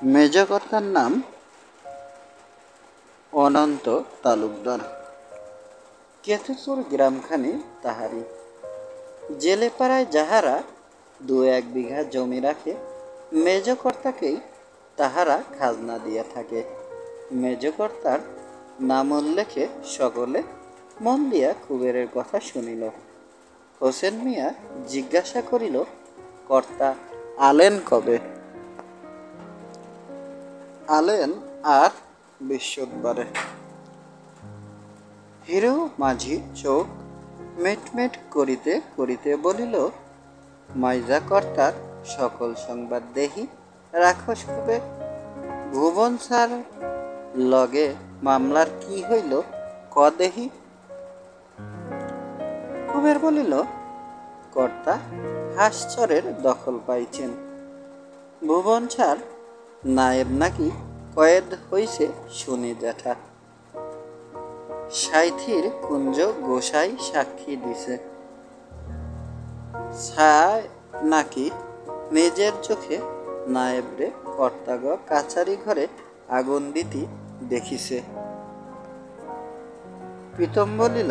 মেজকর্তার নাম অনন্ত তালুকদার। কেতুচুর গ্রামখানি তাহারি। জেলেপাড়ায় যাহারা 2-1 বিঘা জমি রাখে, মেজকর্তাকেই তাহারা খাজনা দিয়া থাকে। মেজকর্তার নাম উল্লেখে সকলে মন দিয়া কুবেরের কথা শুনিল। হোসেন মিয়া জিজ্ঞাসা করিল, কর্তা আলেন কবে? আলেন আর বৃহস্পতিবারে। হিরু মাঝি চোখ মেটমেট করিতে করিতে বলিল, মাইজা কর্তার সকল সংবাদ দেহি রাখস কবে? ভুবন স্যার লগে মামলার কি হইল ক দেহি। কুবের বলিল, কর্তা হাঁসচরের দখল পাইছেন। ভুবন স্যার নায়েব নাকি কয়েদ হইছে শুনি জ্যাঠা। সাইথির কুঞ্জ গোসাই সাক্ষী দিছে। ছায় নাকি নিজের চোখে নায়েবরে কর্তাগ কাছারি ঘরে আগুন দিতি দেখিছে। প্রীতম বলিল,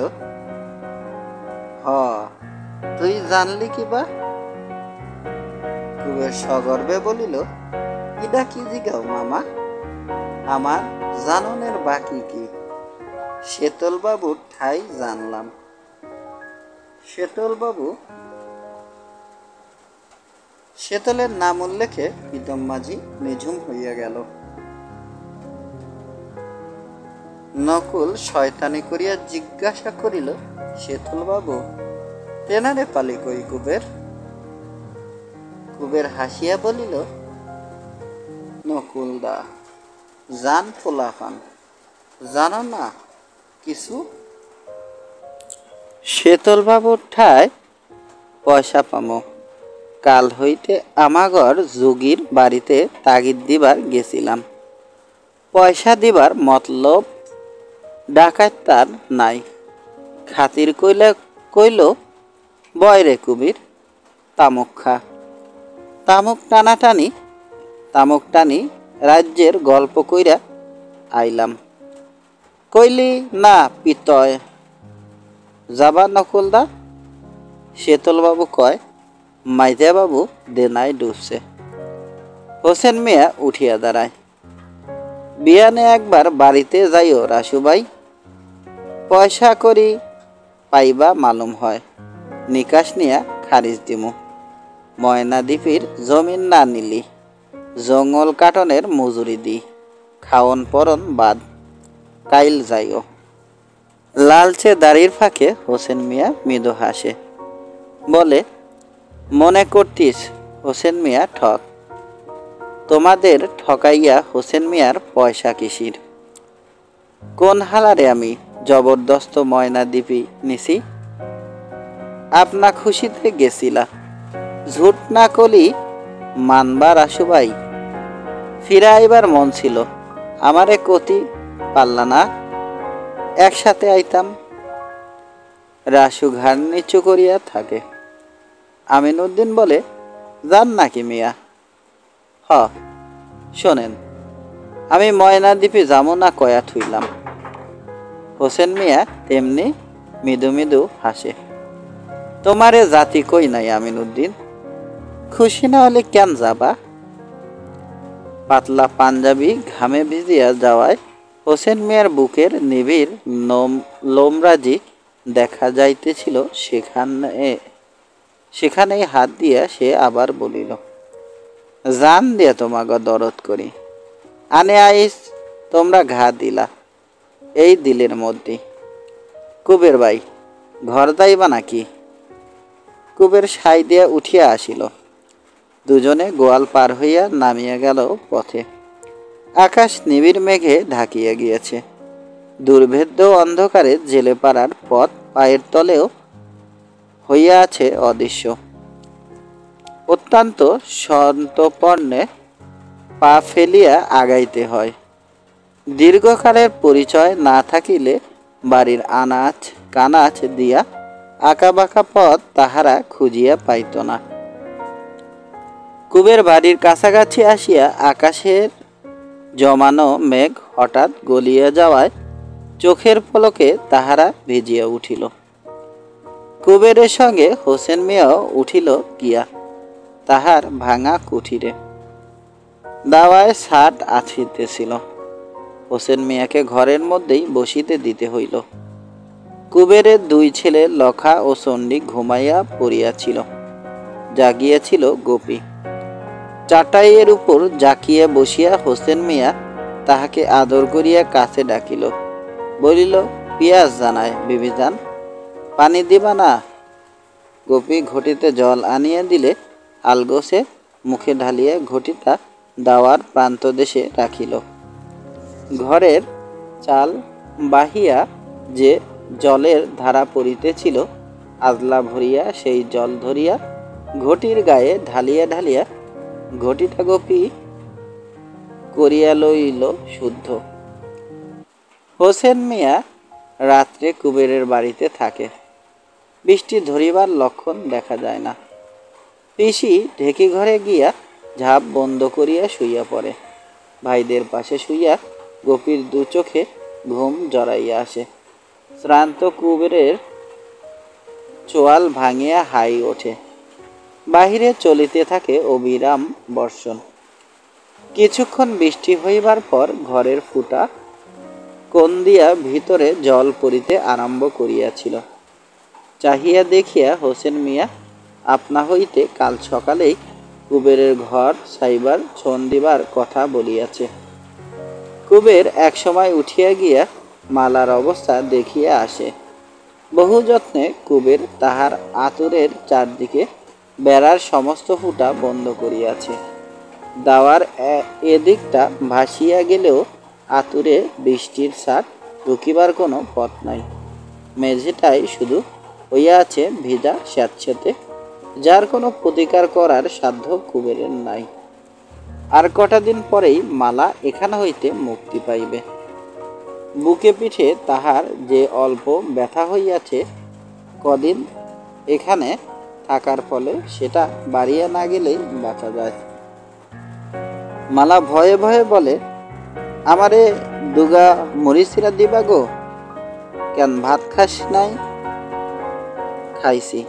হ তুই জানলি কিবা? কুবের সগর্বে বলিল, ইডা কি জিগাও মামা, আমার জাননের বাকি কি? শেতলবাবুর ঠাই জানলাম। শেতলের নাম উল্লেখে প্রীতম মাঝি নিঝুম হইয়া গেল। নকুল শয়তানি করিয়া জিজ্ঞাসা করিল, শেতলবাবু তেনারে পালি কই কুবের? কুবের হাসিয়া বলিল, নকুলদা জান পোলাপান, জানো না কিছু? শেতলবাবুর ঠায় পয়সা পামো। কাল হইতে আমাগর যোগীর বাড়িতে তাগিদ দিবার গেছিলাম। পয়সা দিবার মতলব ডাকাত তার নাই। খাতির কইল, বয়রে কুবির তামুক খা। তামুক টানি রাজ্যের গল্প কইরা আইলাম। কইলি না পিতয় যাবা নকুলদা? শেতলবাবু কয়, মাইজা বাবু দেনায় ডুবছে। হোসেন মিয়া উঠিয়া দাঁড়ায়, বিয়ানে একবার বাড়িতে যাইও রাসুভাই, পয়সা করি পাইবা মালুম হয়, নিকাশ নিয়া খারিজ দিমু। ময়নাদ্বীপের জমিন না নিলি জঙ্গল কাটনের মজুরি দি, খাওন পরন বাদ, কাইল যাইও। লালচে দাড়ির ফাঁকে হোসেন মিয়া মৃদু হাসে, বলে, মনে করতিস হোসেন মিয়া ঠক? তোমাদের ঠকাইয়া হোসেন মিয়ার পয়সা কিসির? কোন হালারে আমি জবরদস্ত ময়নাদ্বীপি নিছি? আপনা খুশিতে গেছিলা, ঝুট না কলি মানবার আশুভাই। ফিরা আইবার মন ছিল, আমারে কতি পারলা না, একসাথে আইতাম। রাসু ঘাড় নিচু করিয়া থাকে। আমিনউদ্দিন বলে, যান নাকি মিয়া? হ শোনেন, আমি ময়নাদ্বীপে যাবো না কয়া থুইলাম। হোসেন মিয়া তেমনি মৃদু মৃদু হাসে। তোমারে জাতি কই নাই আমিনউদ্দিন, খুশি না হলে কেন যাবা? পাতলা পাঞ্জাবি ঘামে ভিজিয়া যাওয়ায় হোসেন মিয়ার বুকের নিবিড় লোমরাজি দেখা যাইতেছিল। সেখানেই হাত দিয়া সে আবার বলিল, জান দিয়া তোমাকে দরদ করি, আনে আইস তোমরা ঘা দিলা এই দিলের মধ্যে। কুবের ভাই ঘর যাইবা নাকি? কুবের সাই দিয়া উঠিয়া আসিল। দুজনে গোয়াল পার হইয়া নামিয়া গেল পথে। আকাশ নিবিড় মেঘে ঢাকিয়া গিয়েছে। দুর্ভেদ্য অন্ধকারে জেলেপাড়ার পথ পায়ের তলেও হইয়া আছে অদৃশ্য। অত্যন্ত সন্তর্পণে পা ফেলিয়া আগাইতে হয়। দীর্ঘকালের পরিচয় না থাকিলে বাড়ির আনাচ কানাচ দিয়া আঁকাবাঁকা পথ তাহারা খুঁজিয়া পাইত না। কুবের বাড়ির কাছাকাছি আসিয়া আকাশের জমানো মেঘ হঠাৎ গলিয়া যাওয়ায় চোখের পলকে তাহারা ভিজিয়া উঠিল। কুবেরের সঙ্গে হোসেন মিয়াও উঠিল গিয়া তাহার ভাঙা কুঠিরে। দাওয়ায় ছাট আছিতেছিল। হোসেন মিয়াকে ঘরের মধ্যেই বসিতে দিতে হইল। কুবেরের দুই ছেলে লখা ও চণ্ডী ঘুমাইয়া পড়িয়াছিল। জাগিয়াছিল গোপী। চাটাইয়ের উপর জাকিয়া বসিয়া হোসেন মিয়া তাহাকে আদর করিয়া কাছে ডাকিল। বলিল, পিয়াস জানায় বিবিজান, পানি দিবা না? গোপী ঘটিতে জল আনিয়া দিলে আলগোছে মুখে ঢালিয়া ঘটিটা দাওয়ার প্রান্তদেশে রাখিল। ঘরের চাল বাহিয়া যে জলের ধারা পড়িতেছিল, আজলা ভরিয়া সেই জল ধরিয়া ঘটির গায়ে ঢালিয়া ঢালিয়া ঘটিটা গোপী করিয়া লইল শুদ্ধ। হোসেন মিয়া রাত্রে কুবেরের বাড়িতে থাকে। বৃষ্টি ধরিবার লক্ষণ দেখা যায় না। পিসি ঢেকি ঘরে গিয়া ঝাঁপ বন্ধ করিয়া শুইয়া পড়ে। ভাইদের পাশে শুইয়া গোপীর দু চোখে ঘুম জড়াইয়া আসে। শ্রান্ত কুবেরের চোয়াল ভাঙিয়া হাই ওঠে। বাহিরে চলিতে থাকে অবিরাম বর্ষণ। কিছুক্ষণ বৃষ্টি হইবার পর ঘরের ফুটা কোণ দিয়া ভিতরে জল পড়িতে আরম্ভ করিয়াছিল। চাহিয়া দেখিয়া হোসেন মিয়া আপনা হইতে কাল সকালেই কুবেরের ঘর ছাইবার ছন দিবার কথা বলিয়াছে। কুবের একসময় উঠিয়া গিয়া মালার অবস্থা দেখিয়া আসে। বহু যত্নে কুবের তাহার আতুরের চারদিকে বেড়ার সমস্ত ফুটা বন্ধ করিয়াছে। দাওয়ার এদিকটা ভাসিয়া গেলেও আতুরে বৃষ্টির ছাট ঢুকিবার কোনো পথ নাই। মেঝেটাই শুধু হইয়া আছে ভিজা স্যাঁতসেঁতে, যার কোনো প্রতিকার করার সাধ্য কুবেরের নাই। আর কটা দিন পরেই মালা এখান হইতে মুক্তি পাইবে। বুকে পিঠে তাহার যে অল্প ব্যথা হইয়াছে, কদিন এখানে থাকার ফলে সেটা বাড়িয়া না গেলেই বাঁচা যায়। মালা ভয়ে ভয়ে বলে, আমারে দুগা মরিচিরা দিবা গো? কেন ভাত খাস নাই? খাইছি,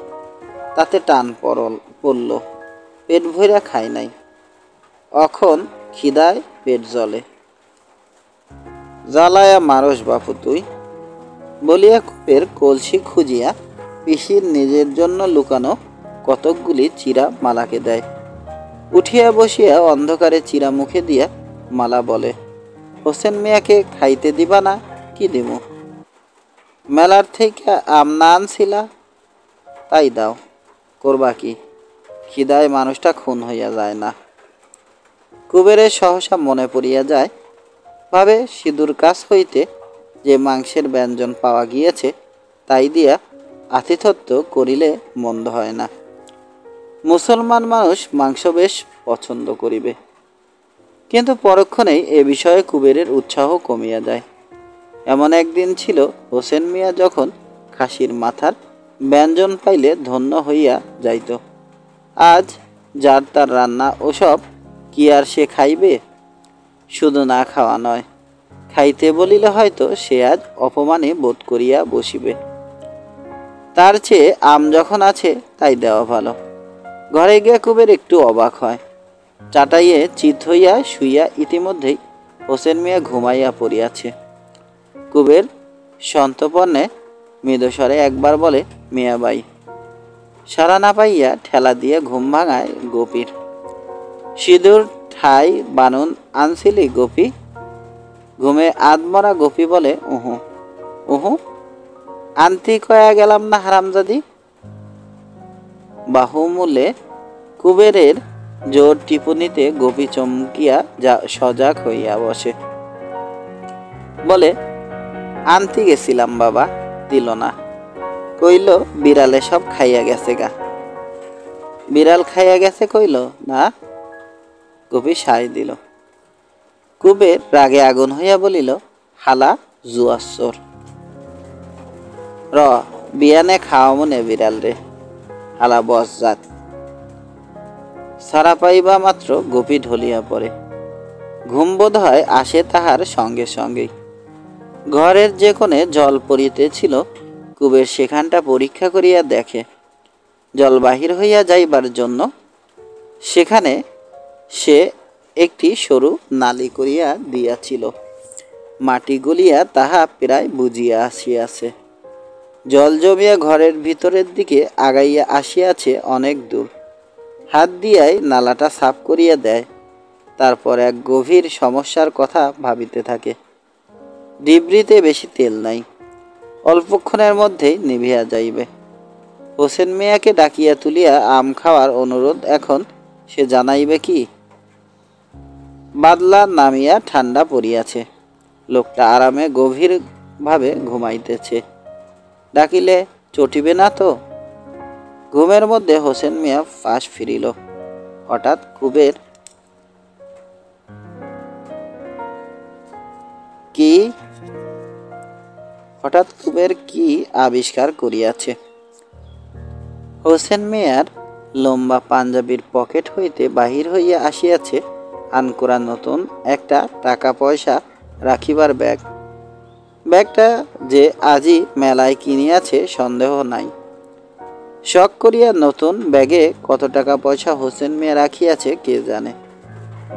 তাতে টান পড়ল, পেট ভইরা খাই নাই, অখন খিদায় পেট জ্বলে। জ্বালায়া মারস বাপু তুই, বলিয়া কুপের কলসি খুঁজিয়া পিসির নিজের জন্য লুকানো কতকগুলি চিরা মালাকে দেয়। উঠিয়া বসিয়া অন্ধকারে চিরা মুখে দিয়া মালা বলে, হোসেন মিয়াকে খাইতে দিবা না? কি দিমু? মেলার থেকে আম না আনছিলা, তাই দাও। করবা কি? খিদায় মানুষটা খুন হইয়া যায় না। কুবেরের সহসা মনে পড়িয়া যায়, ভাবে সিঁদুর কাছ হইতে যে মাংসের ব্যঞ্জন পাওয়া গিয়েছে, তাই দিয়া আতিথ্য করিলে মন্দ হয় না। মুসলমান মানুষ মাংস বেশ পছন্দ করিবে। কিন্তু পরক্ষণেই এ বিষয়ে কুবেরের উৎসাহ কমিয়া যায়। এমন একদিন ছিল, হোসেন মিয়া যখন খাসির মাথার ব্যঞ্জন পাইলে ধন্য হইয়া যাইত। আজ যার তার রান্না ওসব কি আর সে খাইবে? শুধু না খাওয়া নয়, খাইতে বলিলে হয়তো সে আজ অপমানে বোধ করিয়া বসিবে। তার চেয়ে আম যখন আছে তাই দেওয়া ভালো। ঘরে গিয়া কুবের একটু অবাক হয়। চাটাইয়ে চিত হইয়া শুইয়া ইতিমধ্যেই হোসেন মিয়া ঘুমাইয়া পড়িয়াছে। কুবের সন্তপর্ণে মৃদস্বরে একবার বলে, মিয়াবাই। সারা না পাইয়া ঠেলা দিয়ে ঘুম ভাঙায় গোপীর। সিঁদুর ঠাই বানুন আনছিলি গোপী? ঘুমে আধমরা গোপী বলে, উহু উহু, আনতি কয়া গেলাম না হারামজাদি। বাহুমূলে কুবেরের জোর টিপুনিতে গোপী চমকিয়া সজাগ হইয়া বসে। বলে, আনতে গেছিলাম বাবা, দিল না। কইল বিড়ালে সব খাইয়া গেছে গা। বিড়াল খাইয়া গেছে কইল না? গোপী সায় দিল। কুবের রাগে আগুন হইয়া বলিল, হালা জুয়াচ্চোর, র বিয়ানে খাওয়া মনে বিড়াল রে, হালা বস জাত। ছাড়া পাইবা মাত্র গোপী ঢলিয়া পড়ে। ঘুম বোধ হয় আসে তাহার সঙ্গে সঙ্গেই। ঘরের যে কোণে জল পড়িতেছিল, কুবের সেখানটা পরীক্ষা করিয়া দেখে। জল বাহির হইয়া যাইবার জন্য সেখানে সে একটি সরু নালি করিয়া দিয়াছিল। মাটি গলিয়া তাহা প্রায় বুঝিয়া আসিয়াছে। জল জমিয়া ঘরের ভিতরের দিকে আগাইয়া আসিয়াছে অনেক দূর। হাত দিয়াই নালাটা সাফ করিয়া দেয়। তারপর এক গভীর সমস্যার কথা ভাবিতে থাকে। ডিবরিতে বেশি তেল নাই, অল্পক্ষণের মধ্যেই নিভিয়া যাইবে। হোসেন মিয়াকে ডাকিয়া তুলিয়া আম খাওয়ার অনুরোধ এখন সে জানাইবে কি? বাদলা নামিয়া ঠান্ডা পড়িয়াছে। লোকটা আরামে গভীর ভাবে ঘুমাইতেছে। ডাকিলে চটিবে না তো? ঘুমের মধ্যে হোসেন মিয়া ফাঁস ফিরিল। হঠাৎ কুবের কি আবিষ্কার করিয়াছে। হোসেন মিয়ার লম্বা পাঞ্জাবির পকেট হইতে বাহির হইয়া আসিয়াছে আনকোরা নতুন একটা টাকা পয়সা রাখিবার ব্যাগ। ব্যাগটা যে আজই মেলায় কিনিয়াছে সন্দেহ নাই। শখ করিয়া নতুন ব্যাগে কত টাকা পয়সা হোসেন মিয়া রাখিয়াছে কে জানে।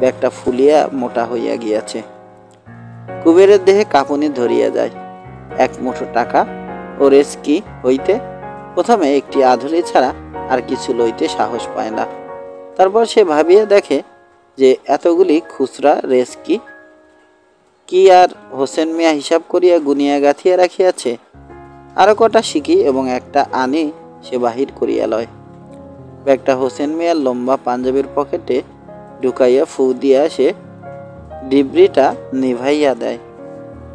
ব্যাগটা ফুলিয়া মোটা হইয়া গিয়াছে। কুবেরের দেহে কাঁপুনি ধরিয়া যায়। এক মুঠো টাকা ও রেস্কি হইতে প্রথমে একটি আধুলি ছাড়া আর কিছু লইতে সাহস পায় না। তারপর সে ভাবিয়া দেখে যে এতগুলি খুচরা রেস্কি কি আর হোসেন মিয়া হিসাব করিয়া গুনিয়া গাঁথিয়া রাখিয়াছে। আরো কটা শিখি এবং একটা আনি সে বাহির করিয়া লয়। ব্যাগটা হোসেন মিয়ার লম্বা পাঞ্জাবির পকেটে ঢুকাইয়া ফু দিয়া সে ডিবরিটা নিভাইয়া দেয়।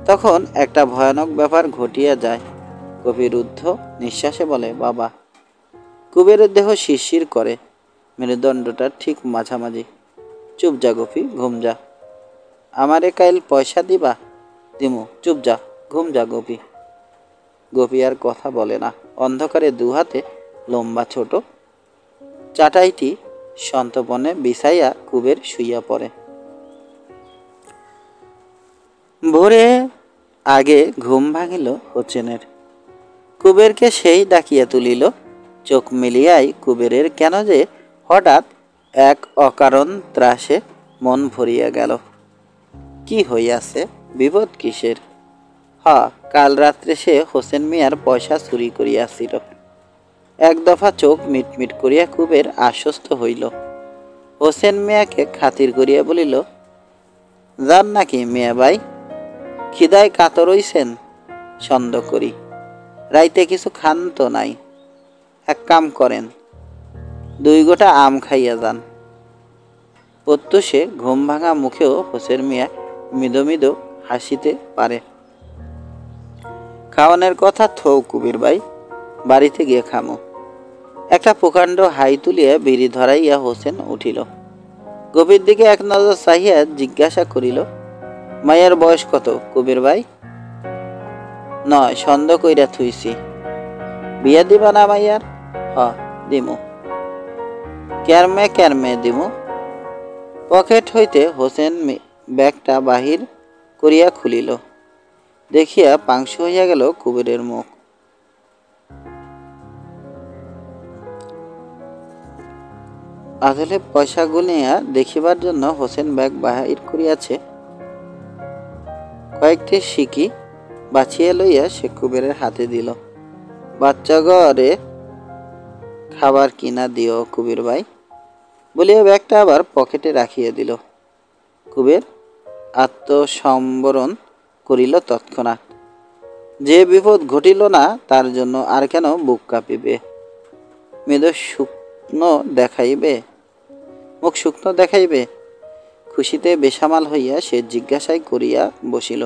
তখন একটা ভয়ানক ব্যাপার ঘটিয়া যায়। কবি রুদ্ধ নিঃশ্বাসে বলে, বাবা। কুবেরের দেহ শিরশির করে, মেরুদণ্ডটা ঠিক মাঝামাঝি। চুপ যা গোপী, ঘুম যা। আমারে কাইল পয়সা দিবা? দিমু, চুপ যা, ঘুম যা গোপী। গোপী আর কথা বলে না। অন্ধকারে দুহাতে লম্বা ছোট চাটাইটি সন্তপনে বিছাইয়া কুবের শুইয়া পড়ে। ভোরে আগে ঘুম ভাঙিল হোসেনের। কুবেরকে সেই ডাকিয়া তুলিল। চোখ মিলিয়াই কুবেরের কেন যে হঠাৎ এক অকারণ ত্রাসে মন ভরিয়া গেল। কি হইয়াছে? বিপদ কিসের? কাল রাত্রে সে হোসেন মিয়ার পয়সা চুরি করিয়াছিল। এক দফা চোখ মিটমিট করিয়া কুবের আশ্বস্ত হইল। হোসেন মিয়াকে খাতির করিয়া বলিল, যান নাকি মিয়া ভাই? খিদায় কাতর হইছেন? সন্দেহ করি। রাইতে কিছু খান তো নাই। এক কাম করেন, 2 গোটা আম খাইয়া যান। প্রত্যুষে ঘুম ভাঙা মুখেও হোসেন মিয়া মৃদু মৃদু হাসিতে পারে। খাওয়ানোর কথা থৌ কুবির ভাই, বাড়িতে গিয়ে খামো। একটা প্রকাণ্ড হাই তুলিয়া বিড়ি ধরাইয়া হোসেন উঠিল। গভীর দিকে এক নজর চাহিয়া জিজ্ঞাসা করিল, মায়ের বয়স কত কবির ভাই? 9, সন্দেহ কইরা থুইছি। বিয়া দিবা না মাইয়ার? দিমু। ক্যারমে দিমু। পকেট হইতে হোসেন ব্যাগটা বাহির করিয়া খুলিল। দেখিয়া পাংশু হইয়া গেল কুবেরের মুখ। আদলে পয়সা গুনিয়া দেখিবার জন্য হোসেন ব্যাগ বাহির করিয়াছে। কয়েকটি সিকি বাছিয়া লইয়া সে কুবেরের হাতে দিল। বাচ্চা ঘরে খাবার কিনা দিও কুবের ভাই বলিয়া ব্যাগটা আবার পকেটে রাখিয়া দিল। কুবের আত্মসম্বরণ করিল তৎক্ষণাৎ। যে বিপদ ঘটিল না তার জন্য আর কেন বুক কাঁপিবে? মুখ শুকনো দেখাইবে? খুশিতে বেসামাল হইয়া সে জিজ্ঞাসাই করিয়া বসিল,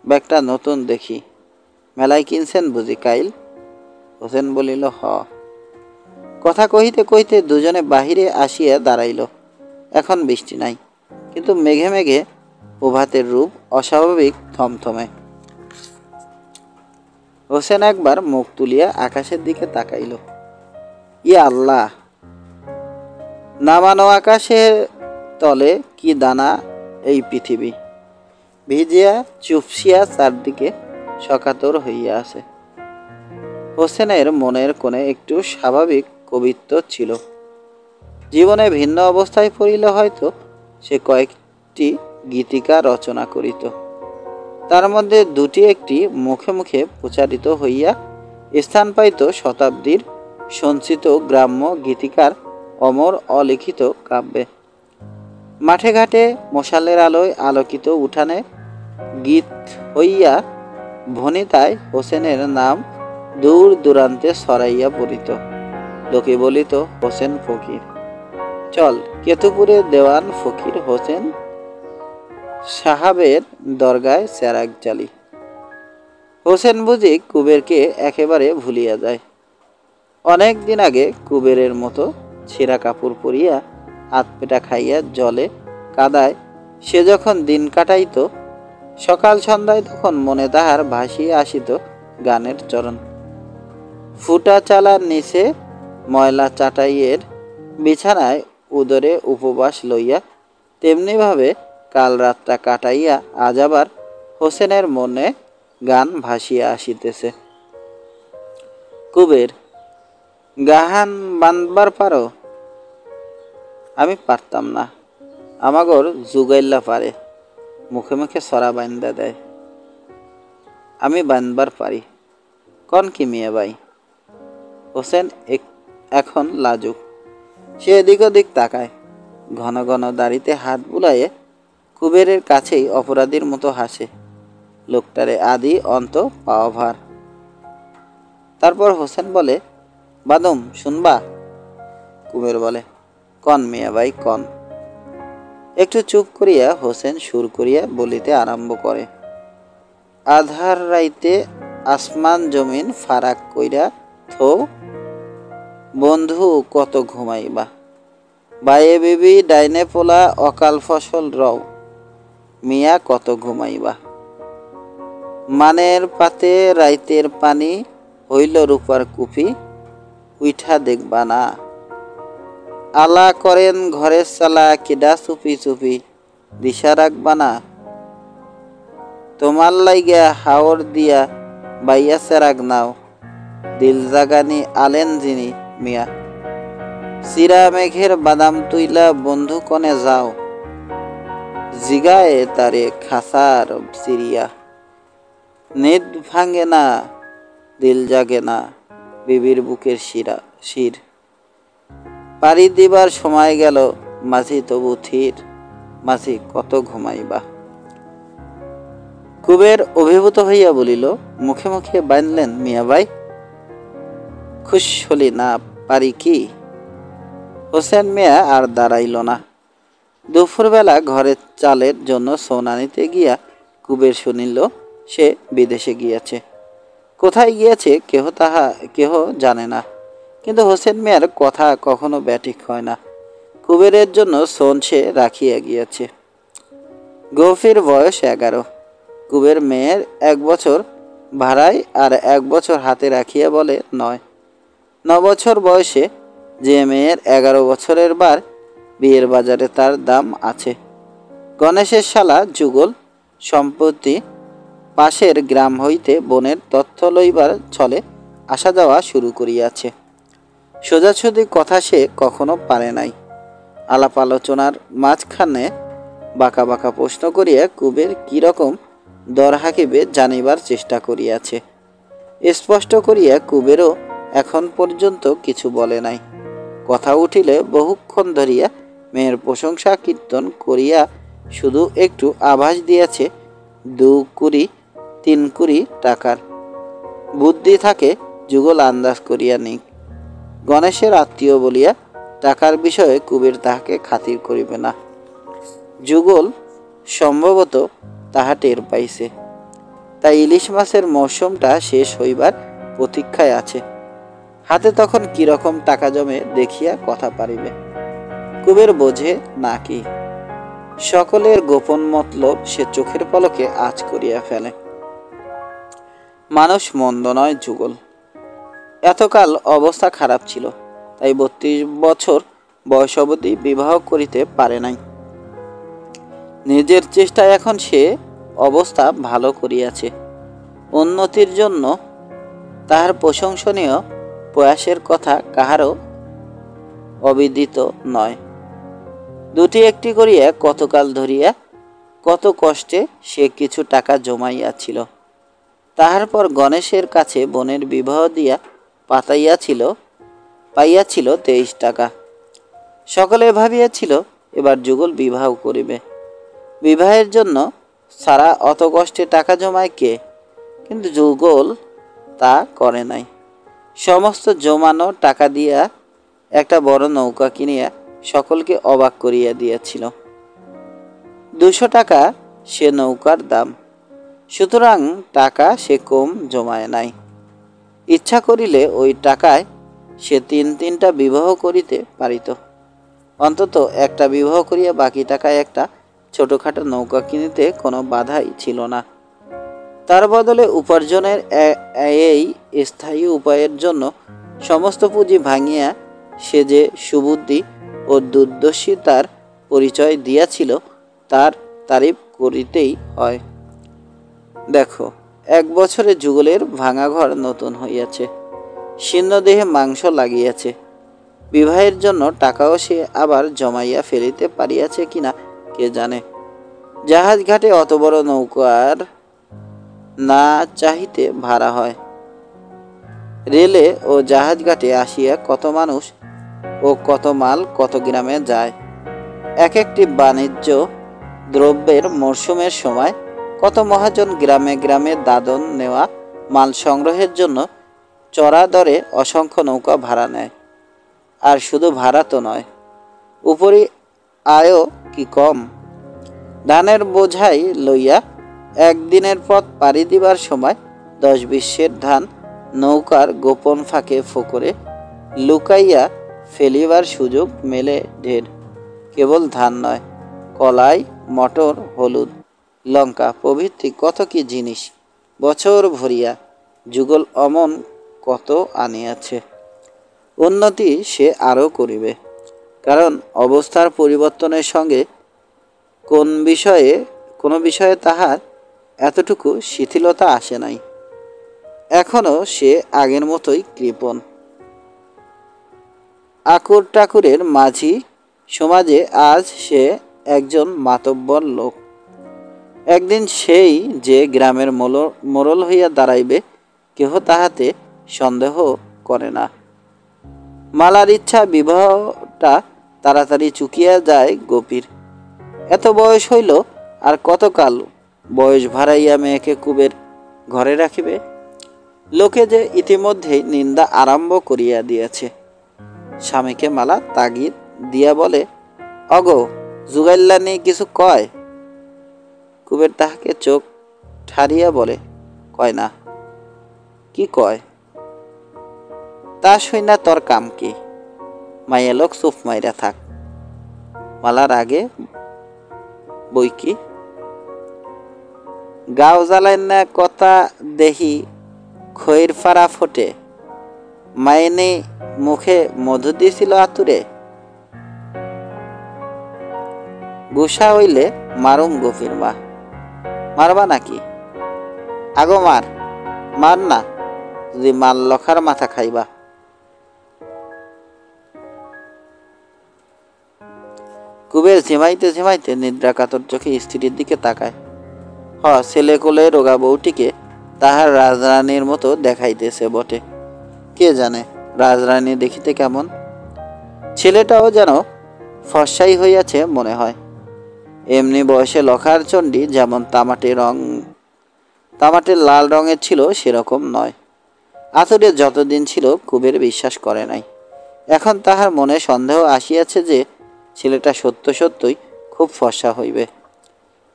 ব্যাগটা নতুন দেখি, মেলায় কিনছেন বুঝি কাইল? হোসেন বলিল, কথা কহিতে কহিতে দুজনে বাহিরে আসিয়া দাঁড়াইল। এখন বৃষ্টি নাই, কিন্তু মেঘে মেঘে প্রভাতের রূপ অস্বাভাবিক থমথমে। হোসেন একবার মুখ তুলিয়া আকাশের দিকে তাকাইল। ইয়া আল্লাহ! নামানো আকাশের তলে কি দানা এই পৃথিবী, ভিজিয়া চুপসিয়া চারদিকে সকাতর হইয়া আছে। হোসেনের মনের কোণে একটু স্বাভাবিক কবিত্ব ছিল। জীবনে ভিন্ন অবস্থায় পড়িলে হয়তো সে কয়েকটি গীতিকা রচনা করিত। তার মধ্যে দুটি একটি মুখে মুখে প্রচারিত হইয়া স্থান পাইত শতাব্দীর সঞ্চিত গ্রাম্য গীতিকার অমর অলিখিত কাব্যে। মাঠে ঘাটে মশালের আলোয় আলোকিত উঠানে গীত হইয়া ভনিতায় হোসেনের নাম দূর দূরান্তে ছড়াইয়া পড়িত। লোকে বলিত হোসেন ফকির। চল কেতুপুরে দেওয়ান ফকির হোসেন সাহাবের দরগায় চেরাগ জ্বালি। হোসেন বুঝি কুবেরকে একেবারে ভুলিয়া যায়। অনেক দিন আগে কুবেরের মতো ছেঁড়া কাপড় পরিয়া হাত পেটা খাইয়া জলে কাদায় সে যখন দিন কাটাইত, সকাল সন্ধ্যায় তখন মনে তাহার ভাসিয়া আসিত গানের চরণ। ফুটা চালার নিচে ময়লা চাটাইয়ের বিছানায় উদরে উপবাস লইয়া তেমনিভাবে কাল রাতটা কাটাইয়া আজ আবার হোসেনের মনে গান ভাসিয়া আসিতেছে। কুবের, গাহান বাঁধবার পারো? আমি পারতাম না, আমাগর যুগাইল্লা পারে, মুখে মুখে সরা বান্ধা দেয়। আমি বাঁধবার পারি, কন কি মিয়া ভাই? হোসেন এখন লাজুক, সে এদিক ওদিক তাকায়, ঘন ঘন দাড়িতে হাত বুলাইয়ে কুবেরের কাছেই অপরাধীর মতো হাসে। লোকটারে আদি অন্ত পাওয়া ভার। তারপর হোসেন বলে, বাদম শুনবা? কুবের বলে, কন মিয়া ভাই কন। একটু চুপ করিয়া হোসেন সুর করিয়া বলিতে আরম্ভ করে। আধার রাইতে আসমান জমিন ফারাক কইরা থো, বন্ধু কত ঘুমাইবা, বাইয়ে বিবি ডাইনে পোলা অকাল ফসল রও, মিয়া কত ঘুমাইবা। মানের পাতে রাইতের পানি হইল রূপার কুপি, উইঠা দেখবা না। আলা করেন ঘরের চালা কিডা চুপি চুপি, দিশা রাখবা না। তোমার লাইগা হাওর দিয়া বাইয়া চেরাগ নাও, দিল জাগানি আলেন যিনি মিয়া। চিরা মেঘের বাদাম তুইলা বন্ধু কনে যাও, জিগায়ে তারে খাসার সিরিয়া। নেদ ভাঙে না, দিল জাগে না, বিবির বুকের শির। পাড়ি দিবার সময় গেল, মাঝি তবু থির, মাঝি কত ঘুমাইবা। কুবের অভিভূত হইয়া বলিল, মুখে মুখে বাঁধলেন মিয়া ভাই, খুশ হলি না পারি কি? হোসেন মিয়া আর দাঁড়াইল না। দুপুরবেলা ঘরের চালের জন্য সোনা নিতে গিয়া কুবের শুনিল সে বিদেশে গিয়াছে। কোথায় গিয়াছে কেহ জানে না, কিন্তু হোসেন মিয়ার কথা কখনো ব্যাঠিক হয় না। কুবেরের জন্য সোন সে রাখিয়া গিয়াছে। গফির বয়স 11। কুবের মেয়ের 1 বছর ভাড়ায় আর 1 বছর হাতে রাখিয়া বলে 9। 9 বছর বয়সে যে মেয়ের 11 বছরের বার, বিয়ের বাজারে তার দাম আছে। গণেশের শালা যুগল সম্প্রতি পাশের গ্রাম হইতে বনের তথ্য লইবার ছলে আসা যাওয়া শুরু করিয়াছে। সোজাসুজি কথা সে কখনো পারে নাই। আলাপ আলোচনার মাঝখানে বাঁকা বাঁকা প্রশ্ন করিয়া কুবের কিরকম দর হাঁকিবে জানিবার চেষ্টা করিয়াছে। স্পষ্ট করিয়া কুবেরও এখন পর্যন্ত কিছু বলে নাই। কথা উঠিলে বহুক্ষণ ধরিয়া মেয়ের প্রশংসা কীর্তন করিয়া শুধু একটু আভাস দিয়াছে 2 কুড়ি 3 কুড়ি টাকার। বুদ্ধি থাকে যুগল আন্দাজ করিয়া নিক। গণেশের আত্মীয় বলিয়া টাকার বিষয়ে কুবের তাহাকে খাতির করিবে না। যুগল সম্ভবত তাহা টের পাইছে, তাই ইলিশ মাছের মৌসুমটা শেষ হইবার প্রতীক্ষায় আছে। হাতে তখন কিরকম টাকা জমে দেখিয়া কথা পারিবে। কুবের বোঝে নাকি সকলের গোপন মতলব সে চোখের পলকে আঁচ করিয়া ফেলে। মানুষ মন্দ নয় যুগল। এতকাল অবস্থা খারাপ ছিল, তাই 32 বছর বয়স অবধি বিবাহ করিতে পারে নাই। নিজের চেষ্টায় এখন সে অবস্থা ভালো করিয়াছে। উন্নতির জন্য তাহার প্রশংসনীয় প্রয়াসের কথা কাহারও অবিদিত নয়। দুটি একটি করিয়া কতকাল ধরিয়া কত কষ্টে সে কিছু টাকা জমাইয়াছিল। তাহার পর গণেশের কাছে বোনের বিবাহ দিয়া পাইয়াছিল 23 টাকা। সকলে ভাবিয়াছিল এবার যুগল বিবাহ করিবে। বিবাহের জন্য সারা অত কষ্টে টাকা জমায় কে? কিন্তু যুগল তা করে নাই। সমস্ত জমানো টাকা দিয়া একটা বড় নৌকা কিনিয়া সকলকে অবাক করিয়া দিয়াছিল। 200 টাকা সে নৌকার দাম। সুতরাং টাকা সে কম জমায় নাই। ইচ্ছা করিলে ওই টাকায় সে 3টা বিবাহ করিতে পারিত। অন্তত একটা বিবাহ করিয়া বাকি টাকায় একটা ছোটখাটো নৌকা কিনিতে কোনো বাধাই ছিল না। তার বদলে উপার্জনের এই স্থায়ী উপায়ের জন্য সমস্ত পুঁজি ভাঙিয়া সে যে সুবুদ্ধি ও দূরদর্শিতার পরিচয় দিয়াছিল তার তারিফ করিতেই হয়। দেখো, 1 বছরে যুগলের ভাঙা ঘর নতুন হইয়াছে, শীর্ণ দেহে মাংস লাগিয়াছে। বিবাহের জন্য টাকাও সে আবার জমাইয়া ফেলিতে পারিয়াছে কিনা কে জানে। জাহাজ ঘাটে অত বড় নৌকার না চাহিতে ভাড়া হয়। রেলে ও জাহাজ ঘাটে আসিয়া কত মানুষ ও কত মাল কত গ্রামে যায়। এক একটি বাণিজ্য দ্রব্যের মরশুমের সময় কত মহাজন গ্রামে গ্রামে দাদন নেওয়া মাল সংগ্রহের জন্য চড়া দরে অসংখ্য নৌকা ভাড়া নেয়। আর শুধু ভাড়া তো নয়, উপরি আয়ও কি কম। ধানের বোঝাই লইয়া একদিনের পথ পাড়ি দিবার সময় 10-20 সের ধান নৌকার গোপন ফাঁকে ফোকরে লুকাইয়া ফেলিবার সুযোগ মেলে ঢের। কেবল ধান নয়, কলাই, মটর, হলুদ, লঙ্কা প্রভৃতি কত কি জিনিস বছর ভরিয়া যুগল অমন কত আনিয়াছে। উন্নতি সে আরও করিবে, কারণ অবস্থার পরিবর্তনের সঙ্গে কোনো বিষয়ে তাহার এতটুকু শিথিলতা আসে নাই। এখনও সে আগের মতোই কৃপণ। আকুর টাকুরের মাঝি সমাজে আজ সে একজন মাতব্বর লোক। একদিন সেই যে গ্রামের মোড়ল হইয়া দাঁড়াইবে কেহ তাহাতে সন্দেহ করে না। মালার ইচ্ছা বিবাহটা তাড়াতাড়ি চুকিয়া যায় গোপীর। এত বয়স হইল, আর কতকাল বয়স ভাড়াইয়া মেয়েকে কুবের ঘরে রাখিবে? লোকে যে ইতিমধ্যেই নিন্দা আরম্ভ করিয়া দিয়াছে। স্বামীকে মালা তাগিদ দিয়া বলে, অগো, জুগাইল্লা নেই কিছু কয়? কুবের তাহাকে চোখ ঠারিয়া বলে, কয় না। কি কয়? তা শুই না তোর কাম কি? মাইয়া লোক চুপ মাইরা থাক। মালার আগে বই কি? গাও জ্বালাই না কথা দেহি খইর ফাড়া ফোটে, মাইনে মুখে মধু দিছিল আতুরে। গুসা হইলে মারুম গফির মা। মারবা নাকি? আগো মার না, যদি মাল লখার মাথা খাইবা। কুবের ঝিমাইতে ঝিমাইতে নিদ্রা কাতর চোখে স্ত্রীর দিকে তাকায়। ছেলে কোলে রোগা বউটিকে তাহার রাজরানীর মতো দেখাইতেছে বটে। কে জানে রাজরানী দেখিতে কেমন। ছেলেটাও যেন ফর্সাই হইয়াছে মনে হয়। এমনি বয়সে লখার চণ্ডী যেমন তামাটে লাল রঙের ছিল সেরকম নয়। আতুরে যতদিন ছিল কুবের বিশ্বাস করে নাই। এখন তাহার মনে সন্দেহ আসিয়াছে যে ছেলেটা সত্য সত্যই খুব ফর্সা হইবে।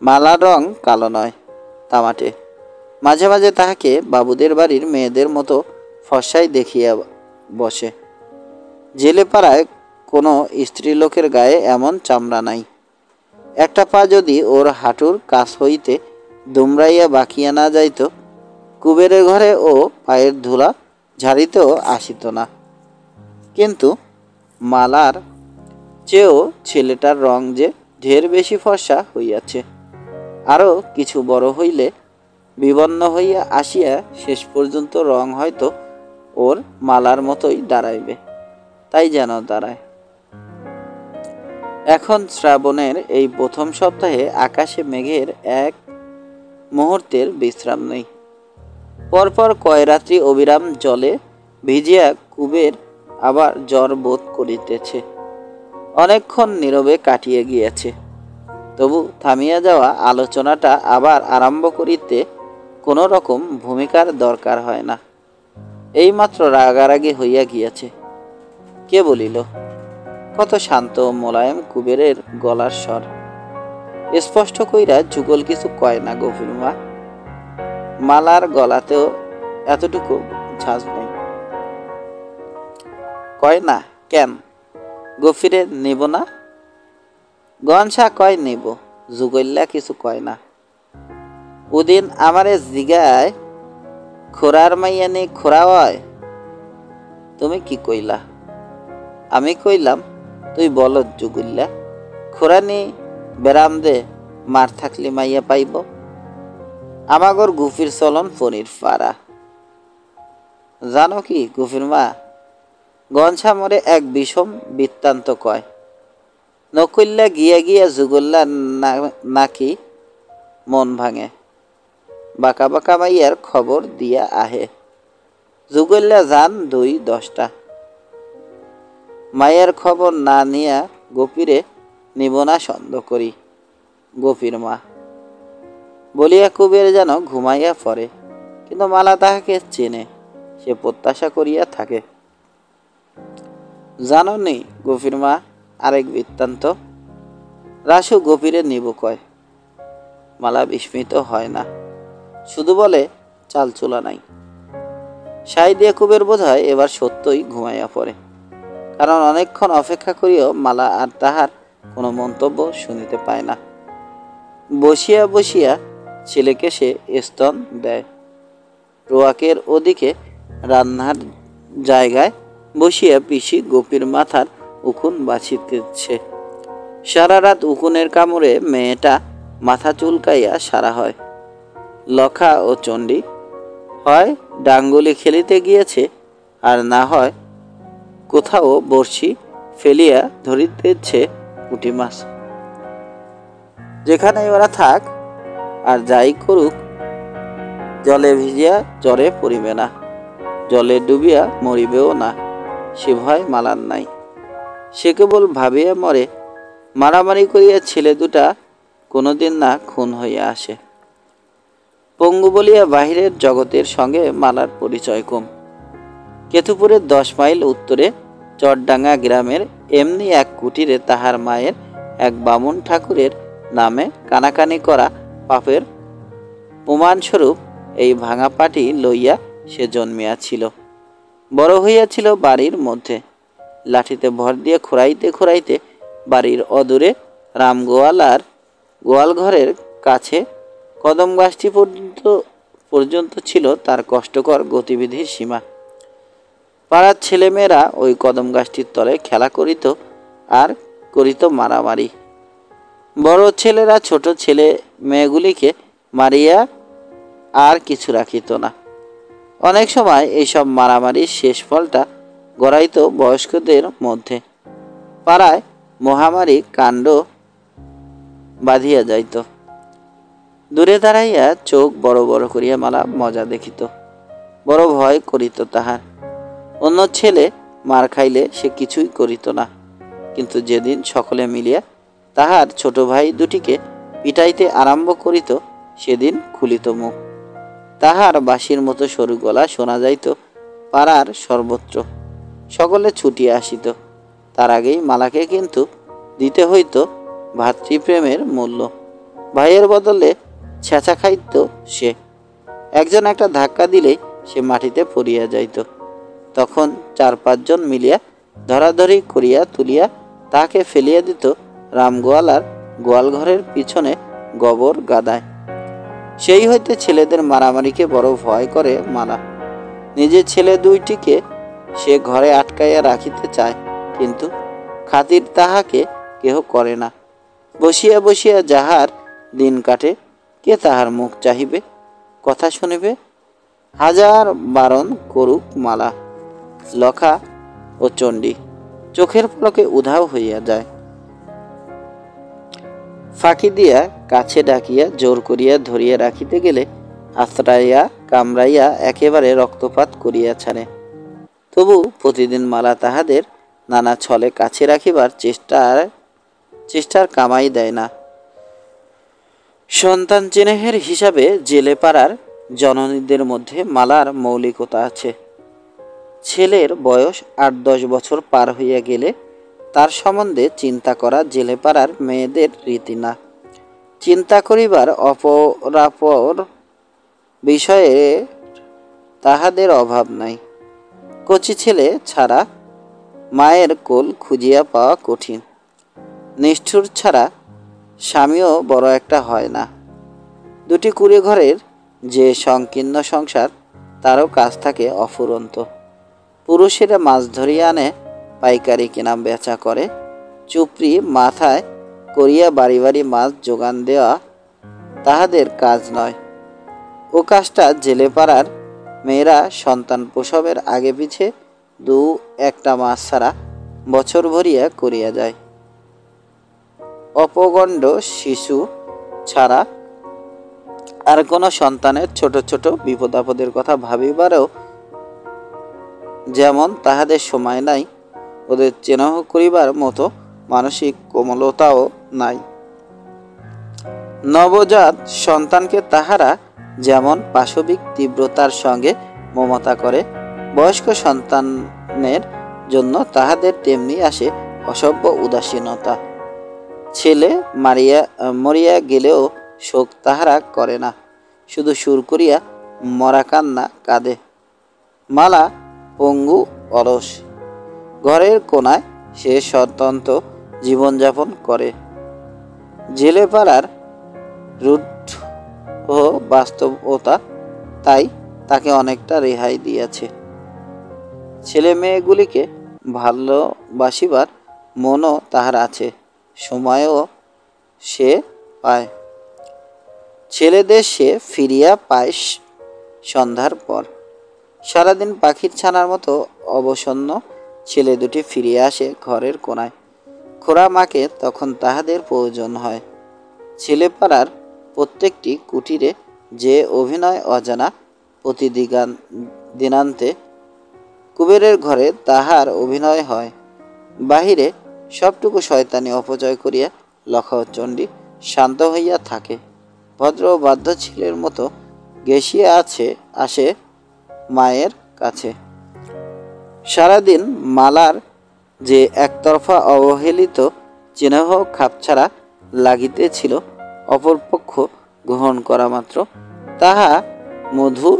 মালার রং কালো নয়, তামাটে। মাঝে মাঝে তাহাকে বাবুদের বাড়ির মেয়েদের মতো ফর্সাই দেখিয়া বসে। জেলে পাড়ায় কোনো স্ত্রীলোকের গায়ে এমন চামড়া নাই। একটা পা যদি ওর হাঁটুর কাছ হইতে দুমড়াইয়া বাকিয়া না যাইত, কুবেরের ঘরে ও পায়ের ধুলা ঝাড়িতেও আসিত না। কিন্তু মালার চেয়েও ছেলেটার রং যে ঢের বেশি ফর্সা হইয়াছে। আরও কিছু বড় হইলে বিবন্ন হইয়া আসিয়া শেষ পর্যন্ত রং হয়তো ওর মালার মতোই দাঁড়াইবে, তাই যেন দাঁড়ায়। এখন শ্রাবণের এই প্রথম সপ্তাহে আকাশে মেঘের এক মুহূর্তের বিশ্রাম নেই। পরপর কয় রাত্রি অবিরাম জলে ভিজিয়া কুবের আবার জ্বর বোধ করিতেছে। অনেকক্ষণ নীরবে কাটিয়ে গিয়েছে, তবু থামিয়া যাওয়া আলোচনাটা আবার আরম্ভ করিতে কোনো রকম ভূমিকার দরকার হয় না। এইমাত্র রাগারাগি হইয়া গিয়াছে। কে বলিল? কত শান্ত মোলায়েম কুবেরের গলার স্বর। স্পষ্ট কইরা যুগল কিছু কয় না গফুর মা। মালার গলাতেও এতটুকু ঝাঁজ নেই। কয় না কেন? গফিরে নিব না? গনসা কয় নিব, যুগল্যা কিছু কয় না। ওদিন আমারে জিগায় খোরার মাইয়া নেই খোরা হয়। তুমি কি কইলা? আমি কইলাম তুই বলত যুগল্যা, খোরা নি বেরাম দে মার থাকলি মাইয়া পাইব। আমাগর গুফির চলন ফনির ফাড়া। জানো কি গুফির মা, গনসা মরে এক বিষম বৃত্তান্ত কয়। নকল্যা গিয়া গিয়া যুগল্যা নাকি মন ভাঙে, বাঁকা বাঁকা মাইয়ার খবর দিয়া আহে। যুগল্যা যান 2-10টা। মায়ের খবর না নিয়া গোপীরে নিব না সন্দেহ করি গফির মা, বলিয়া কুবের যেন ঘুমাইয়া পড়ে। কিন্তু মালা তাহাকে চেনে, সে প্রত্যাশা করিয়া থাকে। জানো নি গফির মা আরেক বৃত্তান্ত? রাসু গভীরে নিব কয়। মালা বিস্মিত হয় না, শুধু বলে চাল চুলা নাই। সাই দিয়ে কুবের বোধ হয় এবার সত্যই ঘুমাইয়া পড়ে, কারণ অনেকক্ষণ অপেক্ষা করিও মালা আর তাহার কোনো মন্তব্য শুনিতে পায় না। বসিয়া বসিয়া ছেলেকে সে স্তন দেয়। রোয়াকের ওদিকে রান্নার জায়গায় বসিয়া পিসি গোপীর মাথার উকুন বাছিতেছে। সারা রাত উকুনের কামড়ে মেয়েটা মাথা চুলকাইয়া সারা হয়। লখা ও চণ্ডী হয় ডাঙ্গুলি খেলিতে গিয়েছে, আর না হয় কোথাও বড়শি ফেলিয়া ধরিতেছে পুঁটি মাছ। যেখানে ওরা থাক আর যাই করুক, জলে ভিজিয়া জ্বরে পড়িবে না, জলে ডুবিয়া মরিবেও না, সে ভয় মালার নাই। সে কেবল ভাবিয়া মরে মারামারি করিয়া ছেলে দুটা কোনোদিন না খুন হইয়া আসে। পঙ্গু বলিয়া বাহিরের জগতের সঙ্গে মালার পরিচয় কম। কেতুপুরের 10 মাইল উত্তরে চরডাঙ্গা গ্রামের এমনি এক কুটিরে তাহার মায়ের এক বামুন ঠাকুরের নামে কানাকানি করা পাপের প্রমাণস্বরূপ এই ভাঙা পাটি লইয়া সে জন্মিয়াছিল। বড় হইয়াছিল বাড়ির মধ্যে। লাঠিতে ভর দিয়ে খোঁড়াইতে খোঁড়াইতে বাড়ির অদূরে রামগোয়ালার গোয়ালঘরের কাছে কদম গাছটি পর্যন্ত ছিল তার কষ্টকর গতিবিধির সীমা। পাড়ার ছেলেমেয়েরা ওই কদম গাছটির তলে খেলা করিত আর করিত মারামারি। বড় ছেলেরা ছোট ছেলে মেয়েগুলিকে মারিয়া আর কিছু রাখিত না। অনেক সময় এইসব মারামারির শেষ ফলটা গড়াইত বয়স্কদের মধ্যে। পাড়ায় মহামারী কাণ্ড বাঁধিয়া যাইত। দূরে দাঁড়াইয়া চোখ বড় বড় করিয়া মালা মজা দেখিত, বড় ভয় করিত তাহার। অন্য ছেলে মার খাইলে সে কিছুই করিত না, কিন্তু যেদিন সকলে মিলিয়া তাহার ছোট ভাই দুটিকে পিটাইতে আরম্ভ করিত, সেদিন খুলিত মুখ। তাহার বাঁশির মতো সরু গলা শোনা যাইত পাড়ার সর্বত্র। সকলে ছুটিয়া আসিত। তার আগেই মালাকে কিন্তু দিতে হইত ভাতৃপ্রেমের মূল্য। ভাইয়ের বদলে ছেঁচা খাইত সে। একজন একটা ধাক্কা দিলেই সে মাটিতে পড়িয়া যাইত। তখন 4-5 জন মিলিয়া ধরাধরি করিয়া তুলিয়া তাহাকে ফেলিয়া দিত রামগোয়ালার গোয়ালঘরের পিছনে গোবর গাদায়। সেই হইতে ছেলেদের মারামারিকে বড় ভয় করে মালা। নিজের ছেলে দুইটিকে সে ঘরে আটকাইয়া রাখিতে চায়, কিন্তু খাতির তাহাকে কেহ করে না। বসিয়া বসিয়া যাহার দিন কাটে, কে তাহার মুখ চাহিবে, কথা শুনিবে? হাজার বারণ করুক মালা, লখা ও চণ্ডী চোখের পলকে উধাও হইয়া যায়। ফাঁকি দিয়া কাছে ডাকিয়া জোর করিয়া ধরিয়া রাখিতে গেলে আশ্রাইয়া কামড়াইয়া একেবারে রক্তপাত করিয়া ছাড়ে। তবু প্রতিদিন মালা তাহাদের নানা ছলে কাছে রাখিবার চেষ্টার কামাই দেয় না। সন্তান চেনেহের হিসাবে জেলে পাড়ার জননীদের মধ্যে মালার মৌলিকতা আছে। ছেলের বয়স 8-10 বছর পার হইয়া গেলে তার সম্বন্ধে চিন্তা করা জেলে পাড়ার মেয়েদের রীতি না। চিন্তা করিবার অপরাপর বিষয়ে তাহাদের অভাব নাই। কচি ছেলে ছাড়া মায়ের কোল খুঁজিয়া পাওয়া কঠিন। নিষ্ঠুর ছাড়া স্বামীও বড় একটা হয় না। দুটি কুড়ে ঘরের যে সংকীর্ণ সংসার, তারও কাজ থাকে অফুরন্ত। পুরুষেরা মাছ ধরিয়া আনে, পাইকারি কেনা বেচা করে, চুপড়ি মাথায় করিয়া বাড়ি বাড়ি মাছ যোগান দেওয়া তাহাদের কাজ নয়। ও কাজটা জেলে পাড়ার মেয়েরা সন্তান প্রসবের আগে পিছে 2-1টা মাস ছাড়া বছর ভরিয়া করিয়া যায়। অপগণ্ড শিশু ছাড়া আর কোনো সন্তানের ছোট ছোট বিপদ আপদের কথা ভাবিবারও যেমন তাহাদের সময় নাই, ওদের চেনাহ করিবার মতো মানসিক কোমলতাও নাই। নবজাত সন্তানকে তাহারা যেমন পাশবিক তীব্রতার সঙ্গে মমতা করে, বয়স্ক সন্তানের জন্য তাহাদের তেমনি আসে অসভ্য উদাসীনতা। ছেলে মরিয়া গেলেও শোক তাহারা করে না, শুধু সুর করিয়া মরা কান্না কাঁদে। মালা পঙ্গু অলস, ঘরের কোনায় সে স্বতন্ত্র জীবনযাপন করে। জেলে পাড়ার রূঢ় বাস্তবতা তাই তাকে অনেকটা রেহাই দিয়েছে। ছেলে মেয়েগুলিকে ভালোবাসিবার মনও তাহার আছে, সময়ও সে পায়। ছেলেদের সে ফিরিয়া পায় সন্ধ্যার পর। সারাদিন পাখির ছানার মতো অবসন্ন ছেলে দুটি ফিরিয়া আসে ঘরের কোনায়। খোড়া মাকে তখন তাহাদের প্রয়োজন হয়। ছেলেপাড়ার প্রত্যেকটি কুটিরে যে অভিনয় অজানা, দিনান্তে কুবেরের ঘরে তাহার অভিনয় হয়। বাহিরে সবটুকু শয়তানি অপচয় করিয়া লখা ও চণ্ডী শান্ত হইয়া থাকে। ভদ্র ও বাধ্য ছেলের মতো গেসিয়া আসে মায়ের কাছে। সারাদিন মালার যে একতরফা অবহেলিত চিহ্ন খাপছাড়া লাগিতেছিল, অপরপক্ষ গ্রহণ করা মাত্র তাহা মধুর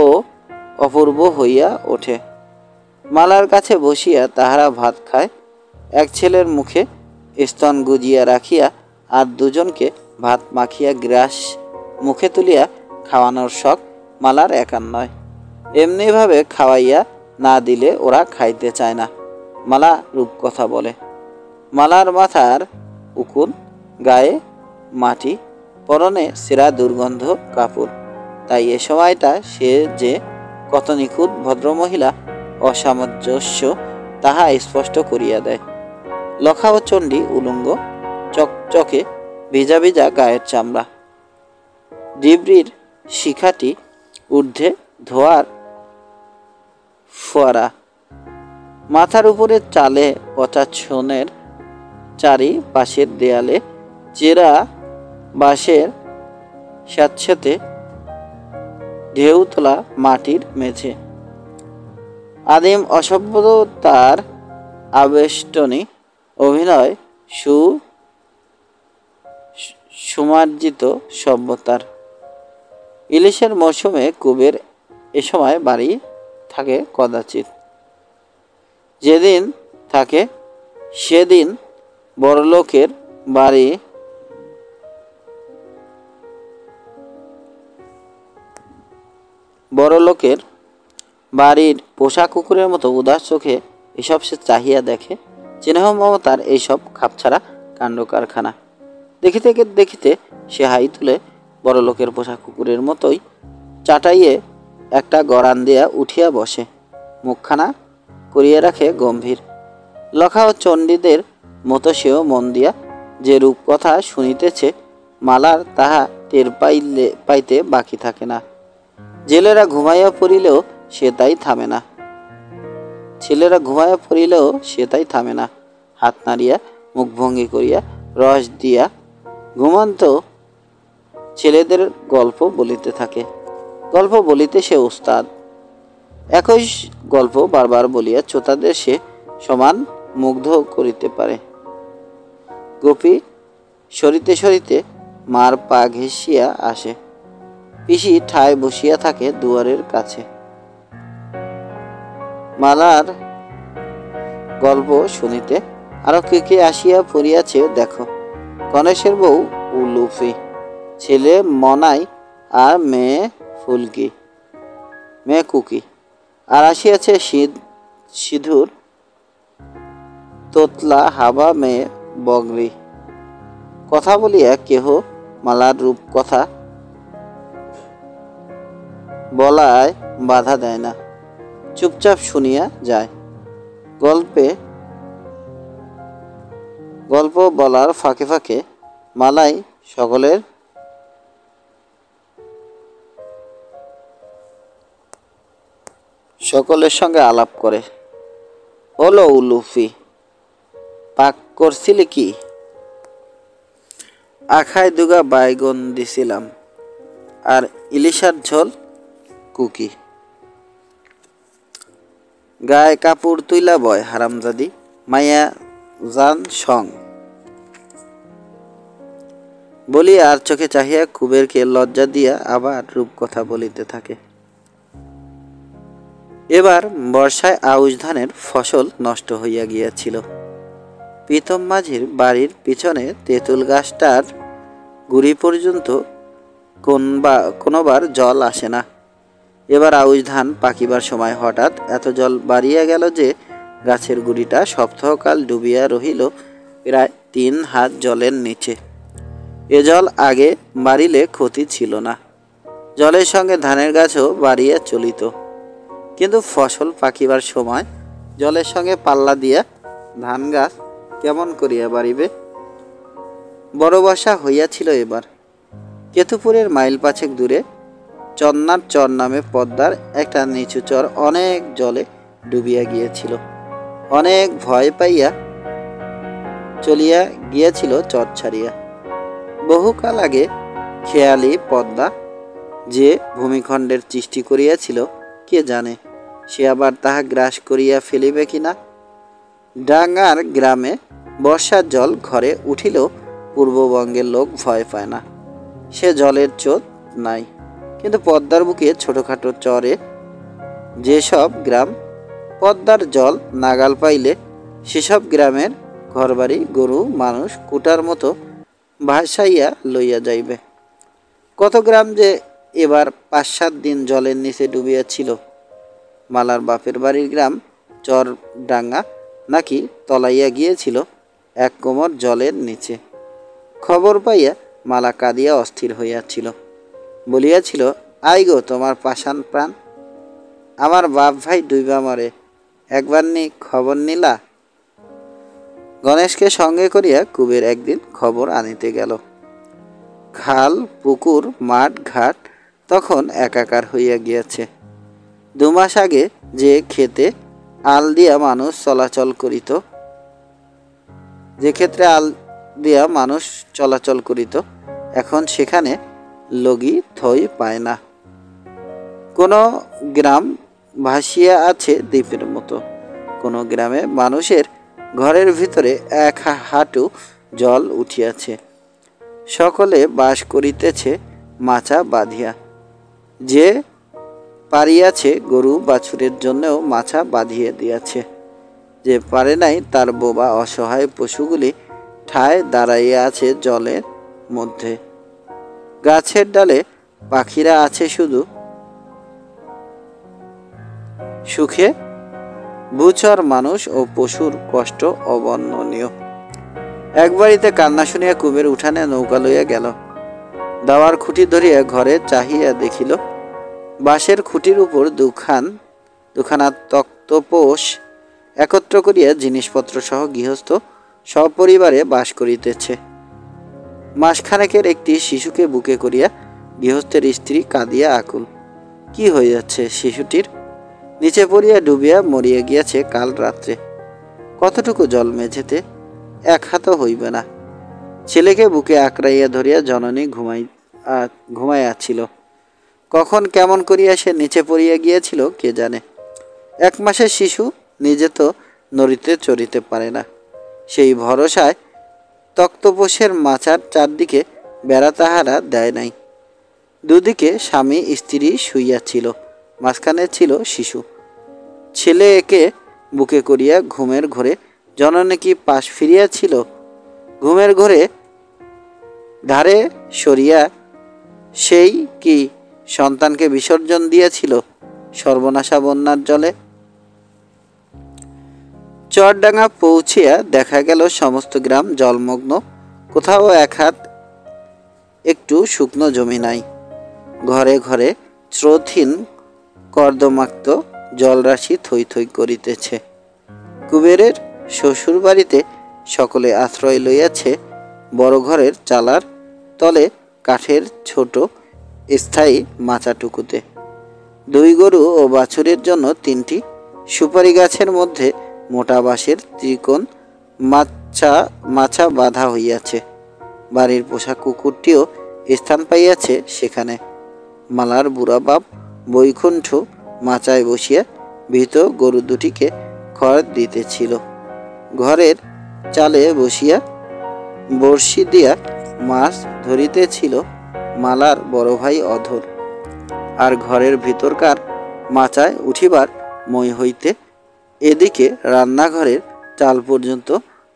ও অপূর্ব হইয়া ওঠে। মালার কাছে বসিয়া তাহারা ভাত খায়। এক ছেলের মুখে স্তন গুজিয়া রাখিয়া আর দুজনকে ভাত মাখিয়া গ্রাস মুখে তুলিয়া খাওয়ানোর শখ মালার একার নয়। এমনিভাবে খাওয়াইয়া না দিলে ওরা খাইতে চায় না। মালা রূপকথা বলে। মালার মাথার উকুন, গায়ে মাটি, পরনে ছেঁড়া দুর্গন্ধ কাপড়, তাই এ সময়টা সে যে কত নিখুঁত ভদ্রমহিলা অসামঞ্জস্য তাহা স্পষ্ট করিয়া দেয়। লখা ও চণ্ডী উলঙ্গ, চকচকে ভিজা ভিজা গায়ের চামড়া, ডিবরির শিখাটি ঊর্ধ্বে ধোয়ার ফোয়ারা, মাথার উপরে চালে পচা ছনের চারি পাশের দেয়ালে চেরা বাঁশের স্যাঁতস্যাঁতে ঢেউ তোলা মাটির মেঝে, আদিম অসভ্যতার আবেষ্টনী অভিনয় সুমার্জিত সভ্যতার। ইলিশের মৌসুমে কুবের এ সময় বাড়ি থাকে কদাচিৎ। যেদিন থাকে সেদিন বড়লোকের বাড়ির পোষা কুকুরের মতো উদাস চোখে এসব সে চাহিয়া দেখে। স্নেহ মমতার এইসব খাপছাড়া কাণ্ড কারখানা দেখিতে দেখিতে সে হাই তুলে বড় লোকের পোষা কুকুরের মতোই চাটাইয়ে একটা গড়ান দিয়া উঠিয়া বসে, মুখখানা করিয়া রাখে গম্ভীর। লখা ও চণ্ডীদের মতো সেও মন দিয়া যে রূপকথা শুনিতেছে, মালার তাহা টের পাইতে বাকি থাকে না। জেলেরা ঘুমাইয়া পড়িলেও সে তাই থামে না, ছেলেরা ঘুমাইয়া পড়িলেও সে তাই থামে না। হাত নাড়িয়া মুখভঙ্গি করিয়া রস দিয়া ঘুমন্ত ছেলেদের গল্প বলিতে থাকে। গল্প বলিতে সে উস্তাদ। একই গল্প বারবার বলিয়া শ্রোতাদের সে সমান মুগ্ধ করিতে পারে। গোপী সরিতে সরিতে মার পা ঘেঁষিয়া আসে, পিসি ঠায় বসিয়া থাকে দুয়ারের কাছে। মালার গল্প শুনিতে আরো কে কে আসিয়া পড়িয়াছে দেখো। গণেশের বউ উলুফি, ছেলে মনাই আর মেয়ে ফুলকি, মেয়ে কুকি, আর আসিয়াছে সিধুর, তোতলা, হাবা, মেয়ে বগরি। কথা বলিয়া কেহ মালার রূপ কথা বলায় বাধা দেয় না, চুপচাপ শুনিয়া যায়। গল্প বলার ফাঁকে ফাঁকে মালাই সকলের সঙ্গে আলাপ করে। হলো উলুফি, পাক করছিলি কি? আখায় দুগা বাইগন দিছিলাম, আর ইলিশার ঝোল কুকি। গায়ে কাপড় তুইলা বয় হারামজাদি, মাইয়া জান সং বলিয়া আর চোখে চাহিয়া কুবেরকে লজ্জা দিয়া আবার রূপকথা বলিতে থাকে। এবার বর্ষায় আউশ ধানের ফসল নষ্ট হইয়া গিয়াছিল। প্রীতম মাঝির বাড়ির পিছনে তেঁতুল গাছটার গুড়ি পর্যন্ত কোনোবার জল আসে না। এবার আউশ ধান পাকিবার সময় হঠাৎ এত জল বাড়িয়া গেল যে গাছের গুড়িটা সপ্তাহকাল ডুবিয়া রহিল প্রায় 3 হাত জলের নিচে। এ জল আগে বাড়িলে ক্ষতি ছিল না, জলের সঙ্গে ধানের গাছও বাড়িয়া চলিত, কিন্তু ফসল পাকিবার সময় জলের সঙ্গে পাল্লা দিয়া ধান গাছ কেমন করিয়া বাড়িবে? বড় বর্ষা হইয়াছিল এবার। কেতুপুরের মাইল 5 দূরে চন্নার চর নামে পদ্মার একটা নিচু চর অনেক জলে ডুবিয়া গিয়েছিল। অনেক ভয় পাইয়া চলিয়া গিয়াছিল চর ছাড়িয়া। বহুকাল আগে খেয়ালি পদ্মা যে ভূমিখণ্ডের সৃষ্টি করিয়াছিল, কে জানে সে আবার তাহা গ্রাস করিয়া ফেলিবে কিনা। ডাঙ্গার গ্রামে বর্ষার জল ঘরে উঠিলেও পূর্ববঙ্গের লোক ভয় পায় না, সে জলের চোট নাই। কিন্তু পদ্মার বুকে ছোটখাটো চরে যেসব গ্রাম পদ্মার জল নাগাল পাইলে সেসব গ্রামের ঘরবাড়ি, গরু, মানুষ কুটার মতো ভাসাইয়া লইয়া যাইবে। কত গ্রাম যে এবার 5-7 দিন জলের নিচে ডুবিয়াছিল। মালার বাপের বাড়ির গ্রাম চরডাঙ্গা নাকি তলাইয়া গিয়েছিল 1 কোমর জলের নিচে। খবর পাইয়া মালা কাঁদিয়া অস্থির হইয়াছিল, বলিয়াছিল, আই গো তোমার পাষাণ প্রাণ, আমার বাপ ভাই ডুইবা মরে, একবার নি খবর নিলা? গণেশকে সঙ্গে করিয়া কুবের একদিন খবর আনিতে গেল। খাল, পুকুর, মাঠ, ঘাট তখন একাকার হইয়া গিয়াছে। 2 মাস আগে যে ক্ষেতে আল দিয়া মানুষ চলাচল করিত, এখন সেখানে লগি থই পায় না। কোন গ্রাম ভাসিয়া আছে দ্বীপের মতো, কোন গ্রামে মানুষের ঘরের ভিতরে 1 হাঁটু জল উঠিয়াছে। সকলে বাস করিতেছে মাচা বাঁধিয়া। যে পারিয়াছে গরু বাছুরের জন্যও মাচা বাঁধিয়ে দিয়াছে, যে পারে নাই তার বোবা অসহায় পশুগুলি ঠায় দাঁড়াইয়া আছে জলের মধ্যে। গাছের ডালে পাখিরা আছে শুধু সুখে ভূচর মানুষ ও পশুর কষ্ট অবর্ণনীয়। এক বাড়িতে কান্না শুনিয়া কুবের উঠানে নৌকা লইয়া গেল। দাওয়ার খুঁটি ধরিয়া ঘরে চাহিয়া দেখিল, বাঁশের খুঁটির উপর দুখানা তক্তপোষ একত্র করিয়া জিনিসপত্র সহ গৃহস্থ সপরিবারে বাস করিতেছে। মাসখানেকের একটি শিশুকে বুকে করিয়া গৃহস্থের স্ত্রী কাঁদিয়া আকুল। কি হইয়াছে শিশুটির? নিচে পড়িয়া ডুবিয়া মরিয়া গিয়াছে কাল রাত্রে। কতটুকু জল মেঝেতে? এক হাতও হইবে না। ছেলেকে বুকে আঁকড়াইয়া ধরিয়া জননী ঘুমাইয়াছিল। কখন কেমন করিয়া সে নিচে পড়িয়া গিয়াছিল কে জানে। 1 মাসের শিশু নিজে তো নড়িতে চড়িতে পারে না, সেই ভরসায় তক্তপোষের মাচার চারদিকে বেড়া তাহারা দেয় নাই। দুদিকে স্বামী স্ত্রী শুইয়াছিল, মাঝখানে ছিল শিশু। ছেলে একে বুকে করিয়া ঘুমের ঘোরে জননী কি পাশ ফিরিয়াছিল? ঘুমের ঘোরে ধারে সরিয়া সেই কি সন্তানকে বিসর্জন দিয়েছিল সর্বনাশা বন্যার জলে? চরডাঙ্গা পৌঁছিয়া দেখা গেল সমস্ত গ্রাম জলমগ্ন, কোথাও 1 হাত একটু শুকনো জমি নাই। ঘরে ঘরে স্রোতহীন কর্দমাক্ত জলরাশি থই থই করিতেছে। কুবেরের শ্বশুর বাড়িতে সকলে আশ্রয় লইয়াছে বড় ঘরের চালার তলে কাঠের ছোট স্থায়ী মাচাটুকুতে। 2 গরু ও বাছুরের জন্য 3টি সুপারি গাছের মধ্যে মোটা বাঁশের ত্রিকোণ মাছা বাঁধা হইয়াছে। বাড়ির পোষা কুকুরটিও স্থান পাইয়াছে সেখানে। মালার বুড়া বাপ বৈকুণ্ঠ মাচায় বসিয়া ভীত গরু দুটিকে খড় দিতেছিল। ঘরের চালে বসিয়া বড়শি দিয়া মাছ ধরিতেছিল মালার বড় ভাই অধর। আর ঘরের ভিতরকার মাচায় উঠিবার মই হইতে এদিকে রান্নাঘরের চাল পর্যন্ত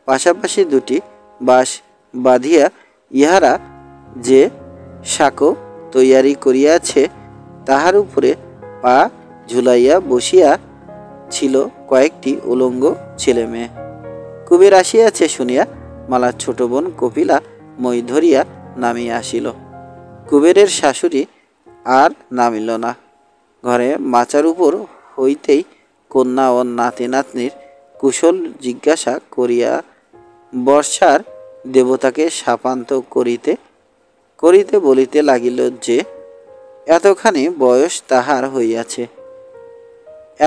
পাশাপাশি 2টি বাঁশ বাঁধিয়া ইহারা যে সাঁকো তৈয়ারি করিয়াছে তাহার উপরে পা ঝুলাইয়া বসিয়া ছিল কয়েকটি উলঙ্গ ছেলে মেয়ে। কুবের আসিয়াছে শুনিয়া মালার ছোট বোন কপিলা মই ধরিয়া নামিয়া আসিল। কুবেরের শাশুড়ি আর নামিল না। ঘরে মাচার উপর হইতেই কন্যা ও নাতি নাতনির কুশল জিজ্ঞাসা করিয়া বর্ষার দেবতাকে শাপান্ত করিতে করিতে বলিতে লাগিল যে এতখানি বয়স তাহার হইয়াছে,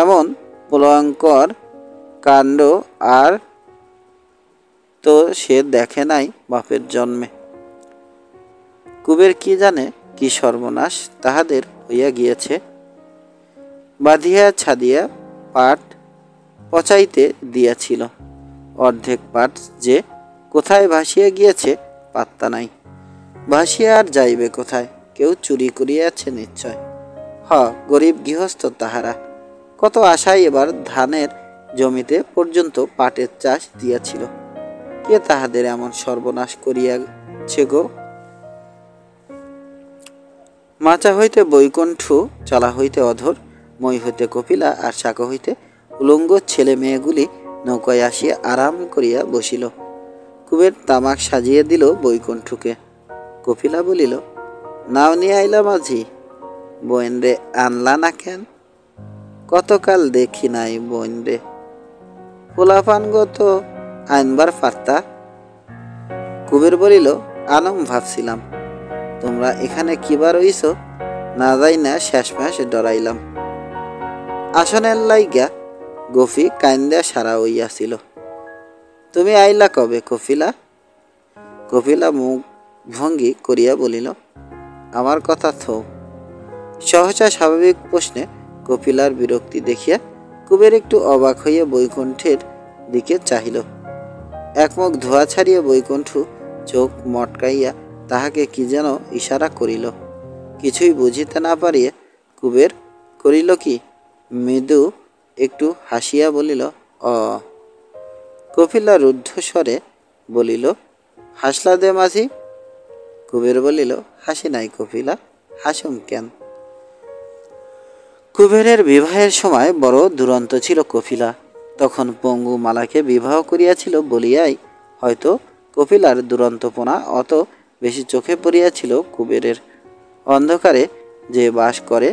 এমন ভয়ঙ্কর কাণ্ড আর তো সে দেখে নাই বাপের জন্মে। কুবের কি জানে কি সর্বনাশ তাহাদের হইয়া গিয়েছে। বাঁধিয়া ছাদিয়া পাট পচাইতে দিয়াছিল। অর্ধেক পাট যে কোথায় ভাসিয়া গিয়েছে পাত্তা নাই। ভাসিয়া আর যাইবে কোথায়? কেউ চুরি করিয়াছে নিশ্চয়। গরিব গৃহস্থ তাহারা। কত আশায় এবার ধানের জমিতে পর্যন্ত পাটের চাষ দিয়াছিল। কে তাহাদের এমন সর্বনাশ করিয়াছে গো? মাচা হইতে বৈকুণ্ঠ, চালা হইতে অধর, মই হইতে কপিলা আর সাঁকো হইতে উলঙ্গ ছেলে মেয়েগুলি নৌকায় আসিয়া আরাম করিয়া বসিল। কুবের তামাক সাজিয়ে দিল বৈকুণ্ঠকে। কপিলা বলিল, নাও নিয়ে আইলা মাঝি, বোন রে আনলা না কেন? কতকাল দেখি নাই বোন রে, পোলাপান তো আনবার পারতা। কুবের বলিল, আনম ভাবছিলাম, তোমরা এখানে কিবার হইছ না যাই না শেষমেশ ডরাইলাম। আসনের লাইগা গফি কান্দা সারা হইয়াছিল। তুমি আইলা কবে কপিলা? কপিলা মুখ ভঙ্গি করিয়া বলিল, আমার কথা থো। সহসা স্বাভাবিক প্রশ্নে কপিলার বিরক্তি দেখিয়া কুবের একটু অবাক হইয়া বৈকুণ্ঠের দিকে চাহিল। একমুখ ধোয়া ছাড়িয়া বৈকুণ্ঠ চোখ মটকাইয়া তাহাকে কি যেন ইশারা করিল। কিছুই বুঝিতে না পারিয়া কুবের করিল কি, মৃদু একটু হাসিয়া বলিল, কপিলা রুদ্ধস্বরে বলিল, হাসলা দে মাঝি। কুবের বলিল, হাসি নাই কপিলা, হাসুম কেন? কুবেরের বিবাহের সময় বড় দুরন্ত ছিল কপিলা। তখন পঙ্গু মালাকে বিবাহ করিয়াছিল বলিয়াই হয়তো কপিলার দুরন্তপনা অত বেশি চোখে পড়িয়াছিল। কুবেরের অন্ধকারে যে বাস করে,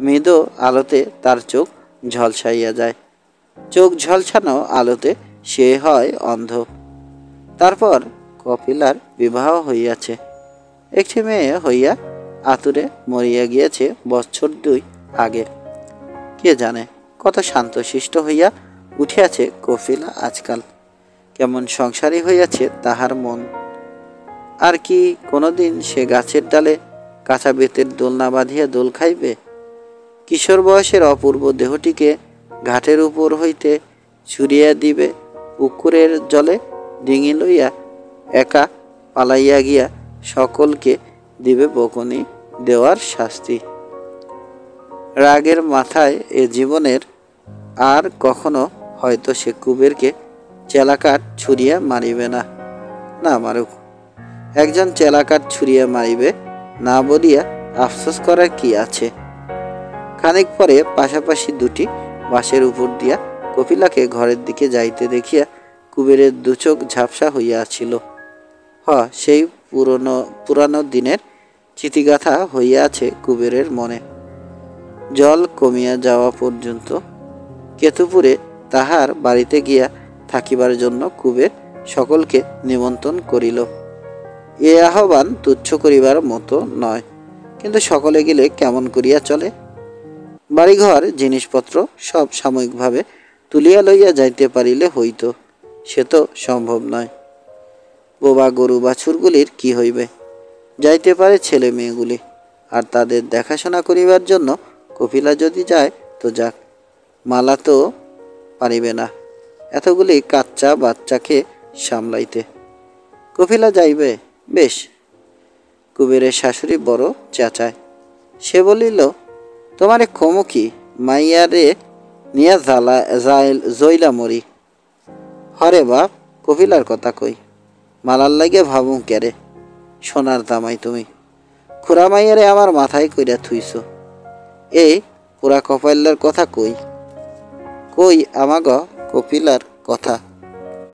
মৃদু আলোতে তার চোখ ঝলসাইয়া যায়। চোখ ঝলসানো আলোতে সে হয় অন্ধ। তারপর কপিলার বিবাহ হইয়াছে, একটি মেয়ে হইয়া আতুরে মরিয়া গিয়াছে বৎসর 2 আগে। কে জানে কত শান্তশিষ্ট হইয়া উঠিয়াছে কপিলা আজকাল, কেমন সংসারী হইয়াছে তাহার মন। আর কি কোনোদিন সে গাছের ডালে কাঁচা বেতের দোলনা বাঁধিয়া দোল খাইবে? কিশোর বয়সের অপূর্ব দেহটিকে ঘাটের উপর হইতে ছুড়িয়া দিবে পুকুরের জলে, ডিঙি লইয়া একা পালাইয়া গিয়া সকলকে দিবে বকুনি দেওয়ার শাস্তি। রাগের মাথায় এ জীবনের আর কখনো হয়তো সে কুবেরকে চেলাকাঠ ছুঁড়িয়া মারিবে না। না মারুক, একজন চেলাকাঠ ছুঁড়িয়া মারিবে না বলিয়া আফসোস করার কি আছে? খানিক পরে পাশাপাশি 2টি বাঁশের উপর দিয়া কপিলাকে ঘরের দিকে যাইতে দেখিয়া কুবেরের 2 চোখ ঝাপসা হইয়াছিল। সেই পুরানো দিনের চিঠিগাথা হইয়া আছে কুবেরের মনে। জল কমিয়া যাওয়া পর্যন্ত কেতুপুরে তাহার বাড়িতে গিয়া থাকিবার জন্য কুবের সকলকে নিমন্ত্রণ করিল। এ আহ্বান তুচ্ছ করিবার মতো নয়, কিন্তু সকলে গেলে কেমন করিয়া চলে? বাড়িঘর জিনিসপত্র সব সাময়িকভাবে তুলিয়া লইয়া যাইতে পারিলে হইত, সে তো সম্ভব নয়। বোবা গরু বাছুরগুলির কি হইবে? যাইতে পারে ছেলে মেয়েগুলি, আর তাদের দেখাশোনা করিবার জন্য কপিলা যদি যায় তো যাক, মালা তো পারিবে না এতগুলি কাচ্চা বাচ্চাকে সামলাইতে। কপিলা যাইবে, বেশ। কুবেরের শাশুড়ি বড় চেঁচায়। সে বলিল, তোমারে খমু কি, মাইয়ারে নিয়া জইলা মরি। হরে বাপ, কপিলার কথা কই, মালার লাগে ভাবুম কেরে। সোনার দামাই তুমি, খুড়া মাইয়ারে আমার মাথায় কইরা থুইছ। এই পুরা কপাইলার কথা কই, কই আমাগ কপিলার কথা।